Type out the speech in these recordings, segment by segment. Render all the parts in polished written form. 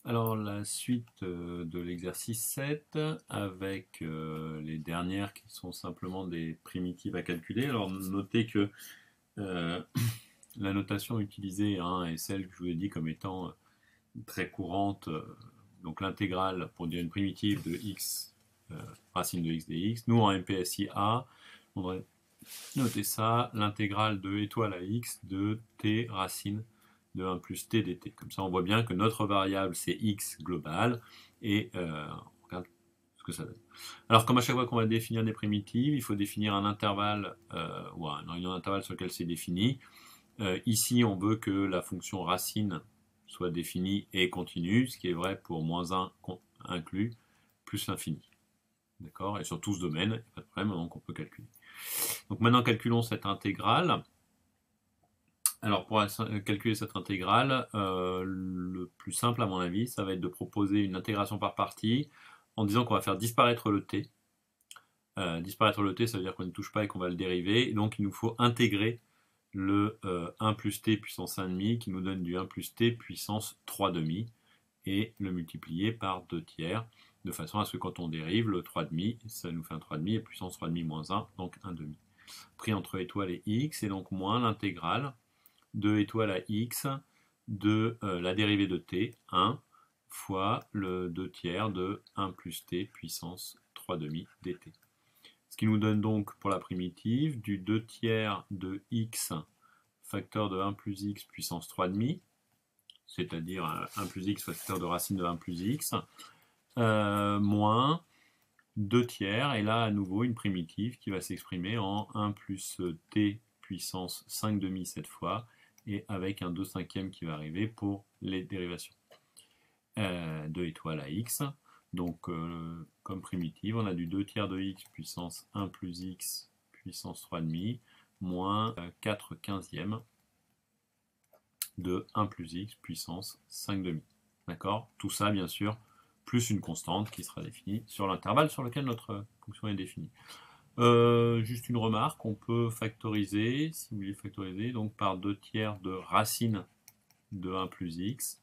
Alors la suite de l'exercice 7 avec les dernières qui sont simplement des primitives à calculer. Alors notez que euh, la notation utilisée est celle que je vous ai dit comme étant très courante, donc l'intégrale pour dire une primitive de x, racine de x dx. Nous en MPSI A, on devrait noter ça, l'intégrale de étoile à x de t racine de 1 plus t dt. Comme ça, on voit bien que notre variable, c'est x global, et on regarde ce que ça donne. Alors, comme à chaque fois qu'on va définir des primitives, il faut définir un intervalle, ou un intervalle sur lequel c'est défini. Ici, on veut que la fonction racine soit définie et continue, ce qui est vrai pour moins 1 inclus, plus l'infini. D'accord? Et sur tout ce domaine, il n'y a pas de problème, donc on peut calculer. Donc maintenant, calculons cette intégrale. Alors pour calculer cette intégrale, le plus simple à mon avis, ça va être de proposer une intégration par partie en disant qu'on va faire disparaître le t. Disparaître le t, ça veut dire qu'on ne touche pas et qu'on va le dériver. Et donc il nous faut intégrer le 1 plus t puissance 1,5 qui nous donne du 1 plus t puissance 3,5 et le multiplier par 2 tiers de façon à ce que quand on dérive le 3,5, ça nous fait un 3,5 et puissance 3,5 moins 1, donc 1,5. Pris entre étoile et x, et donc moins l'intégrale de étoile à x de la dérivée de t, 1, fois le 2 tiers de 1 plus t puissance 3,5 dt. Ce qui nous donne donc pour la primitive du 2 tiers de x facteur de 1 plus x puissance 3,5, c'est-à-dire 1 plus x facteur de racine de 1 plus x, moins 2 tiers, et là à nouveau une primitive qui va s'exprimer en 1 plus t puissance 5,5 cette fois, et avec un 2 cinquièmes qui va arriver pour les dérivations de étoile à x. Donc comme primitive, on a du 2 tiers de x puissance 1 plus x puissance 3,5 moins 4 quinzièmes de 1 plus x puissance 5,5. D'accord? Tout ça, bien sûr, plus une constante qui sera définie sur l'intervalle sur lequel notre fonction est définie. Juste une remarque, on peut factoriser, si vous voulez factoriser, donc par 2 tiers de racine de 1 plus x,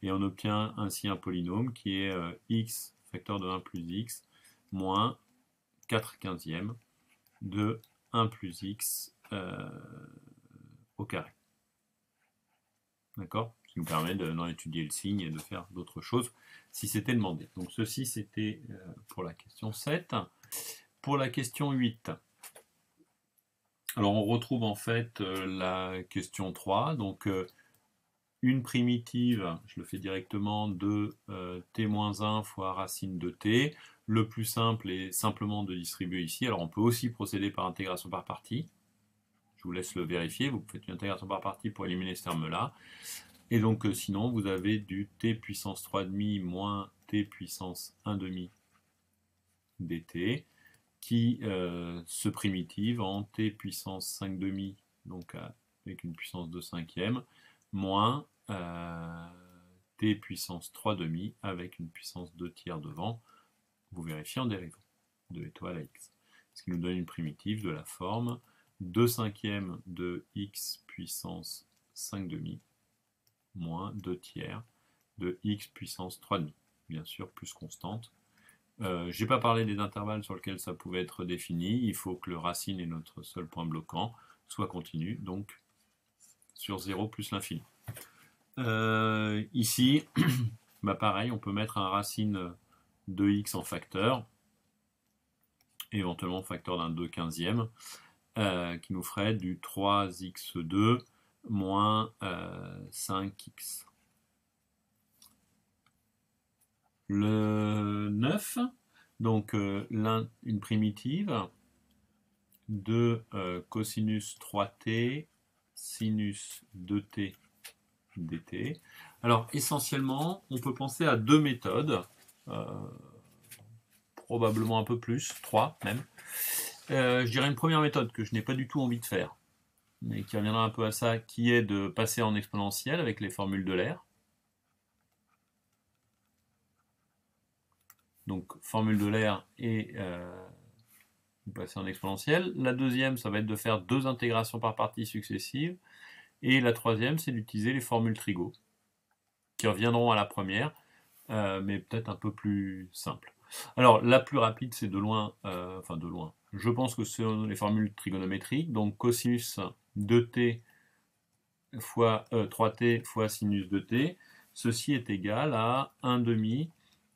et on obtient ainsi un polynôme qui est x facteur de 1 plus x moins 4 quinzièmes de 1 plus x au carré. D'accord? Ce qui nous permet d'en étudier le signe et de faire d'autres choses si c'était demandé. Donc ceci c'était pour la question 7. Pour la question 8, alors on retrouve en fait la question 3, donc une primitive, je le fais directement, de t-1 fois racine de t. Le plus simple est simplement de distribuer ici. Alors on peut aussi procéder par intégration par partie. Je vous laisse le vérifier, vous faites une intégration par partie pour éliminer ce terme-là. Et donc sinon, vous avez du t puissance 3,5 moins t puissance 1,5 dt qui se primitive en t puissance 5,5, donc avec une puissance de cinquième, moins t puissance 3,5 avec une puissance 2 tiers devant. Vous vérifiez en dérivant de étoile à x. Ce qui nous donne une primitive de la forme 2 cinquièmes de x puissance 5,5 moins 2 tiers de x puissance 3,5, bien sûr plus constante. Je n'ai pas parlé des intervalles sur lesquels ça pouvait être défini, il faut que le racine est notre seul point bloquant, soit continu, donc sur 0 plus l'infini. Ici, bah pareil, on peut mettre un racine de x en facteur, éventuellement facteur d'un 2 quinzième, qui nous ferait du 3x2 moins 5x. Le 9, donc une primitive de cosinus 3t sinus 2t dt. Alors essentiellement, on peut penser à deux méthodes, probablement un peu plus, 3 même. Je dirais une première méthode que je n'ai pas du tout envie de faire, mais qui reviendra un peu à ça, qui est de passer en exponentielle avec les formules d'Euler. Donc formule d'Euler et passer en exponentielle. La deuxième, ça va être de faire deux intégrations par partie successives. Et la troisième, c'est d'utiliser les formules Trigo, qui reviendront à la première, mais peut-être un peu plus simple. Alors, la plus rapide, c'est de loin, enfin de loin. Je pense que c'est les formules trigonométriques, donc cosinus de t fois 3t fois sinus de t, ceci est égal à 1 demi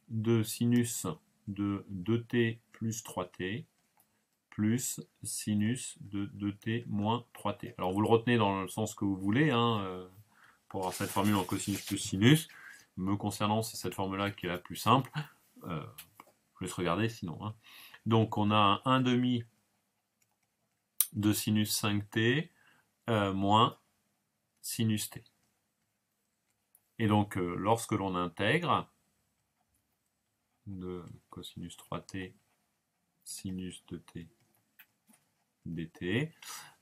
de sinus de 2t plus 3t plus sinus de 2t moins 3t. Alors vous le retenez dans le sens que vous voulez, hein, pour avoir cette formule en cosinus plus sinus. Me concernant, c'est cette formule-là qui est la plus simple. Je laisse regarder sinon. Hein. Donc on a un 1 demi de sinus 5t moins sinus t. Et donc lorsque l'on intègre de cosinus 3t sinus de t dt,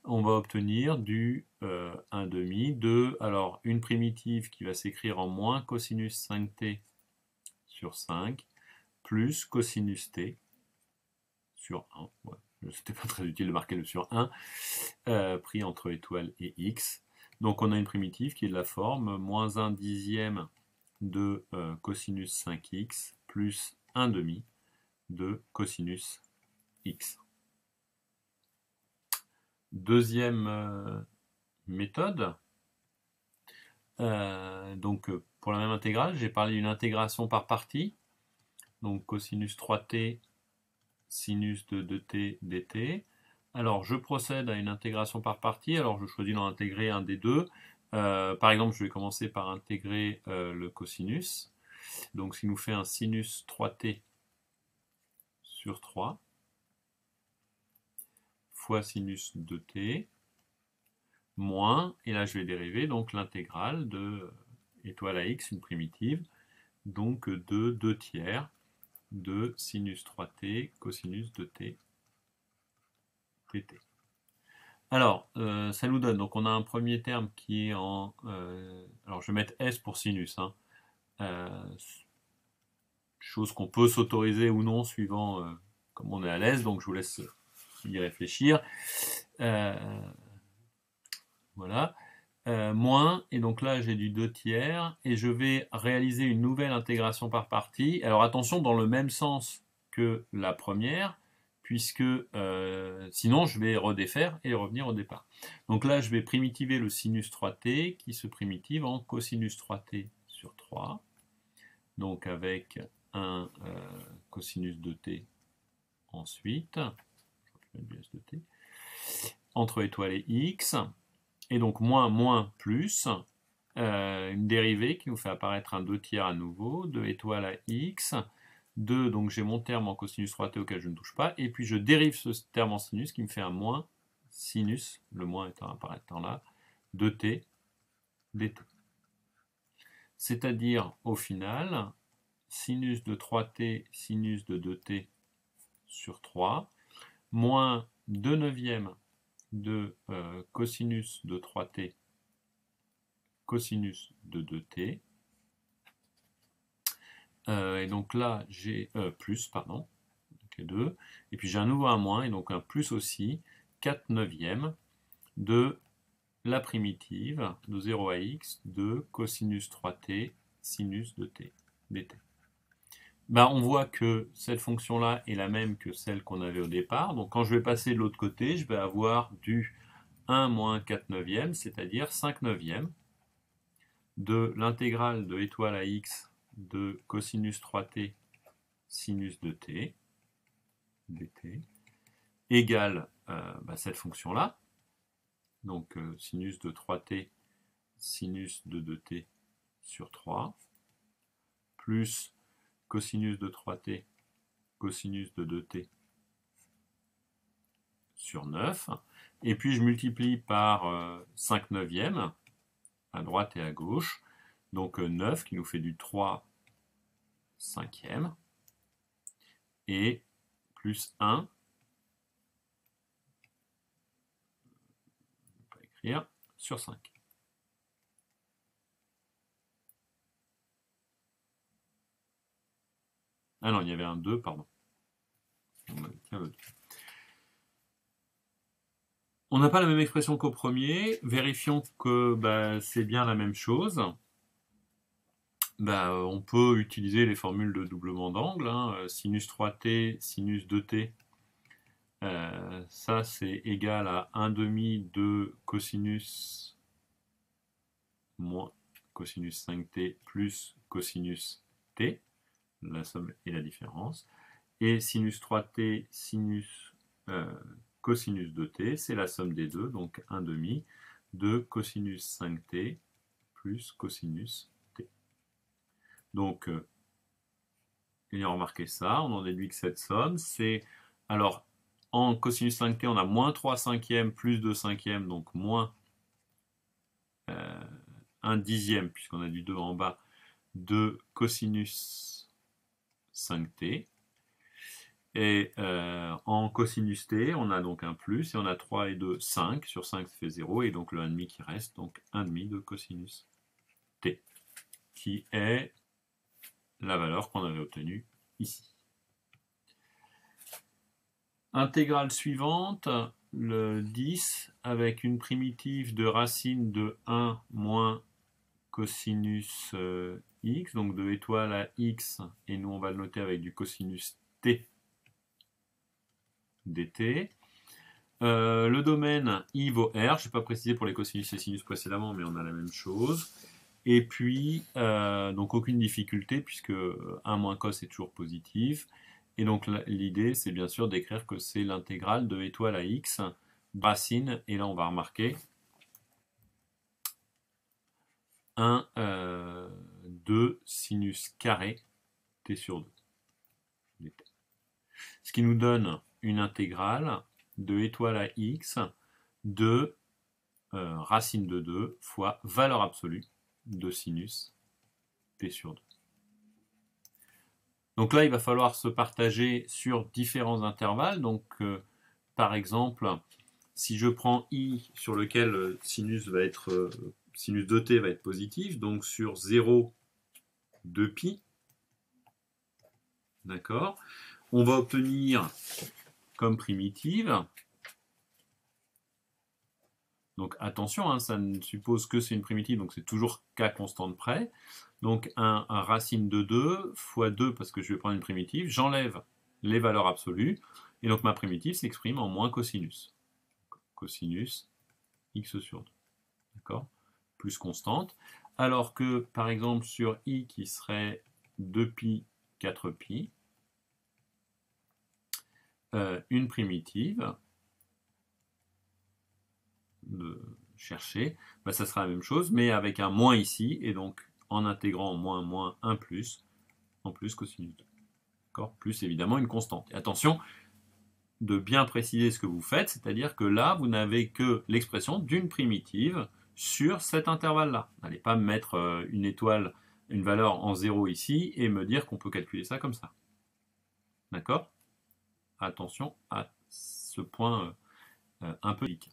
on va obtenir du 1 demi de, alors une primitive qui va s'écrire en moins cosinus 5t sur 5 plus cosinus t sur 1. Ouais, c'était pas très utile de marquer le sur 1, pris entre étoile et x. Donc on a une primitive qui est de la forme moins 1 dixième de cosinus 5x plus 1 demi de cosinus x. Deuxième méthode, donc pour la même intégrale, j'ai parlé d'une intégration par partie, donc cosinus 3t sinus de 2t dt. Alors je procède à une intégration par partie, alors je choisis d'en intégrer un des deux. Par exemple, je vais commencer par intégrer le cosinus, donc ce qui nous fait un sinus 3t sur 3 fois sinus de t moins, et là je vais dériver donc l'intégrale de étoile à x, une primitive, donc de 2 tiers de sinus 3t cosinus de t dt. Alors, ça nous donne, donc on a un premier terme qui est en, alors je vais mettre S pour sinus, hein, chose qu'on peut s'autoriser ou non suivant comme on est à l'aise, donc je vous laisse y réfléchir. Voilà. Moins, et donc là j'ai du 2 tiers, et je vais réaliser une nouvelle intégration par partie. Alors attention, dans le même sens que la première, puisque sinon je vais redéfaire et revenir au départ. Donc là je vais primitiver le sinus 3t, qui se primitive en cosinus 3t sur 3, donc avec un cosinus de t ensuite, de t, entre étoile et x, et donc moins plus, une dérivée qui nous fait apparaître un 2 tiers à nouveau, de étoile à x, 2, donc j'ai mon terme en cosinus 3t auquel je ne touche pas, et puis je dérive ce terme en sinus qui me fait un moins sinus, le moins étant apparaître là, de t dt. C'est-à-dire, au final, sinus de 3t, sinus de 2t sur 3, moins 2 neuvièmes de cosinus de 3t cosinus de 2t. Et donc là, j'ai plus, pardon, donc les deux. Et puis j'ai un nouveau un moins, et donc un plus aussi, 4 neuvièmes de la primitive de 0 à x de cosinus 3t sinus de t dt. Ben, on voit que cette fonction-là est la même que celle qu'on avait au départ. Donc quand je vais passer de l'autre côté, je vais avoir du 1 moins 4 neuvièmes, c'est-à-dire 5 neuvièmes de l'intégrale de étoile à x de cosinus 3t sinus de t dt égale cette fonction-là, donc sinus de 3t sinus de 2t sur 3, plus cosinus de 3t cosinus de 2t sur 9, et puis je multiplie par 5 neuvièmes, à droite et à gauche, donc 9 qui nous fait du 3 cinquième, et plus 1, on va écrire, sur 5. Ah non, il y avait un 2, pardon. On n'a pas la même expression qu'au premier. Vérifions que c'est bien la même chose. On peut utiliser les formules de doublement d'angle, hein, sinus 3t, sinus 2t. Ça, c'est égal à 1 demi de cosinus moins cosinus 5t plus cosinus t, la somme et la différence. Et sinus 3t, sinus cosinus 2t, c'est la somme des deux, donc 1 demi de cosinus 5t plus cosinus t. Donc, ayant remarqué ça, on en déduit que cette somme, c'est... Alors, en cosinus 5t, on a moins 3 cinquièmes plus 2 cinquièmes, donc moins 1 dixième, puisqu'on a du 2 en bas, de cosinus 5t. Et en cosinus t, on a donc un plus, et on a 3 et 2, 5. Sur 5, ça fait 0, et donc le 1,5 qui reste, donc 1,5 de cosinus t, qui est la valeur qu'on avait obtenue ici. Intégrale suivante, le 10, avec une primitive de racine de 1 moins cosinus x, donc de étoile à x, et nous on va le noter avec du cosinus t dt. Le domaine I vaut R, je n'ai pas précisé pour les cosinus et sinus précédemment, mais on a la même chose. Et puis, donc aucune difficulté, puisque 1 moins cos est toujours positif. Et donc l'idée, c'est bien sûr d'écrire que c'est l'intégrale de étoile à x, racine, et là on va remarquer 1, 2 sinus carré t sur 2. Ce qui nous donne une intégrale de étoile à x de racine de 2 fois valeur absolue de sinus t sur 2. Donc là, il va falloir se partager sur différents intervalles. Donc, par exemple, si je prends i sur lequel sinus va être sinus de t va être positif, donc sur 0, 2 pi, d'accord, on va obtenir comme primitive, donc attention, hein, ça ne suppose que c'est une primitive, donc c'est toujours k constante près. Donc un racine de 2 fois 2, parce que je vais prendre une primitive, j'enlève les valeurs absolues, et donc ma primitive s'exprime en moins cosinus. Cosinus x sur 2. D'accord? Plus constante. Alors que, par exemple, sur i qui serait 2pi, 4pi, une primitive de chercher, ça sera la même chose, mais avec un moins ici, et donc en intégrant moins, moins, 1 plus, en plus cosinus 2. D'accord? Plus évidemment une constante. Et attention de bien préciser ce que vous faites, c'est-à-dire que là, vous n'avez que l'expression d'une primitive sur cet intervalle-là. N'allez pas mettre une étoile, une valeur en 0 ici, et me dire qu'on peut calculer ça comme ça. D'accord? Attention à ce point un peu délicat.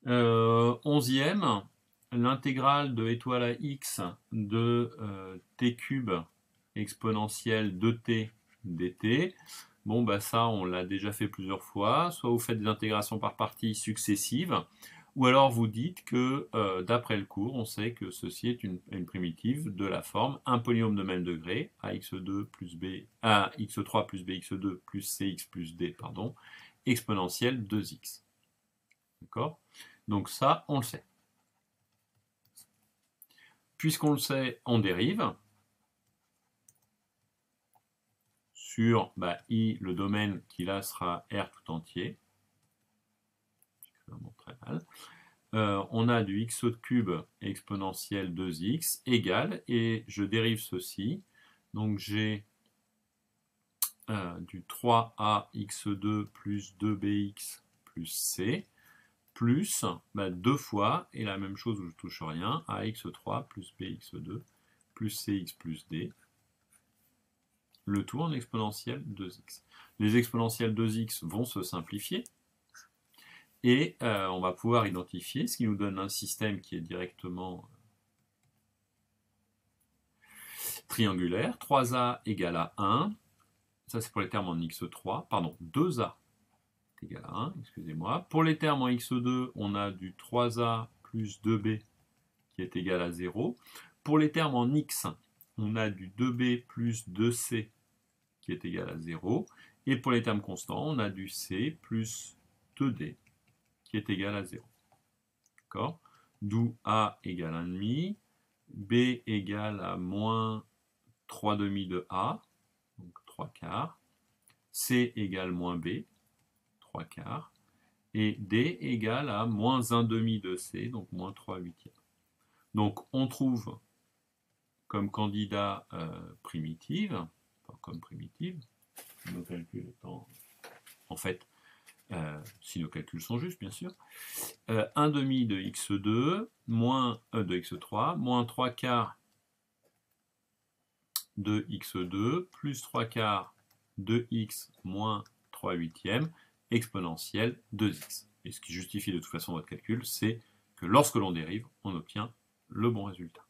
11e, l'intégrale de étoile à x de t cube exponentielle 2t dt. Bon, ça, on l'a déjà fait plusieurs fois. Soit vous faites des intégrations par parties successives, ou alors vous dites que, d'après le cours, on sait que ceci est une primitive de la forme un polynôme de même degré, ax2 plus b, ax3 plus bx2 plus cx plus d, pardon, exponentielle 2x. D'accord? Donc ça, on le sait. Puisqu'on le sait, on dérive sur I, le domaine qui là sera R tout entier. Très mal. On a du x cube exponentielle 2x égale, et je dérive ceci. Donc j'ai du 3ax2 plus 2bx plus c, plus 2 fois, et la même chose où je touche rien, ax3 plus bx2 plus cx plus d, le tout en exponentielle 2x. Les exponentielles 2x vont se simplifier, et on va pouvoir identifier, ce qui nous donne un système qui est directement triangulaire. 3a égale à 1, ça c'est pour les termes en x3, pardon, 2a égale à 1, excusez-moi. Pour les termes en x2, on a du 3a plus 2b qui est égal à 0. Pour les termes en x, on a du 2b plus 2c qui est égal à 0. Et pour les termes constants, on a du c plus 2d qui est égal à 0. D'accord? D'où a égale 1,5, b égale à moins 3,5 de a, donc 3 quarts, c égale moins b, 3 quarts, et d égale à moins 1,5 de c, donc moins 3 huitièmes. Donc on trouve comme candidat primitive, enfin, comme primitive, nos calculs étant, en fait, si nos calculs sont justes, bien sûr, 1,5 de x2, moins de x3, moins 3 quarts de x2, plus 3 quarts de x moins 3 huitièmes, exponentielle 2x. Et ce qui justifie de toute façon votre calcul, c'est que lorsque l'on dérive, on obtient le bon résultat.